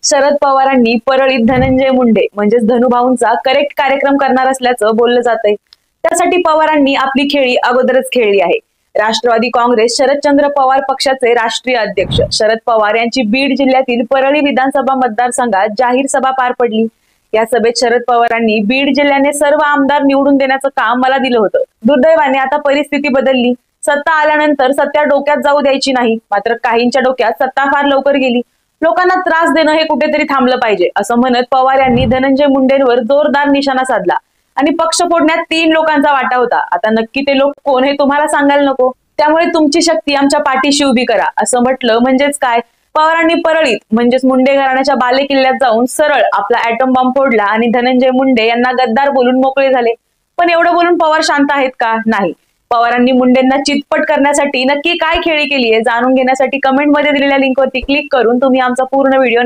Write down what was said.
शरद पवारांनी परळीत धनंजय मुंडे म्हणजेच धनुभाऊंचा करेक्ट कार्यक्रम करणार असल्याचं बोललं जातंय। त्यासाठी पवारांनी आपली खेळी अगोदरच खेळली आहे। राष्ट्रवादी काँग्रेस शरदचंद्र पवार पक्षाचे राष्ट्रीय अध्यक्ष शरद पवार यांची बीड जिल्ह्यातील परळी विधानसभा मतदारसंघात जाहीर सभा पार पडली। या सभेत शरद पवारांनी बीड जिल्ह्याने सर्व आमदार निवडून देण्याचं काम मला दिलं होतं। दुर्दैवाने आता परिस्थिती बदलली। सत्ता आल्यानंतर सत्ता डोक्यात जाऊ द्यायची नाही, मात्र काहींच्या डोक्यात सत्ता फार लवकर गेली। लोकांना त्रास देणं हे कुठेतरी थांबलं पाहिजे असं म्हणत पवार यांनी धनंजय मुंडेंवर जोरदार निशाणा साधला आणि पक्ष फोडण्यात 3 लोकांचा वाटा होता। आता नक्की ते लोक कोण हे तुम्हाला सांगायला नको, त्यामुळे तुमची शक्ती आमच्या पाठीशी उभी करा असं म्हटलं। म्हणजेच काय, पवारांनी परळीत म्हणजेच मुंडे घराण्याच्या बालेकिल्ल्यात जाऊन सरळ आपला ऍटम बॉम्ब फोडला आणि धनंजय मुंडे यांना गद्दार बोलून मोकळे झाले। पण एवढं बोलून पवार शांत आहेत का? नाही। पवारांनी मुंडेंना चितपट करण्यासाठी नक्की काय खेळी केली आहे जाणून घेण्यासाठी कमेंट मध्ये दिलेल्या लिंकवरती क्लिक करून तुम्ही आमचा पूर्ण व्हिडिओ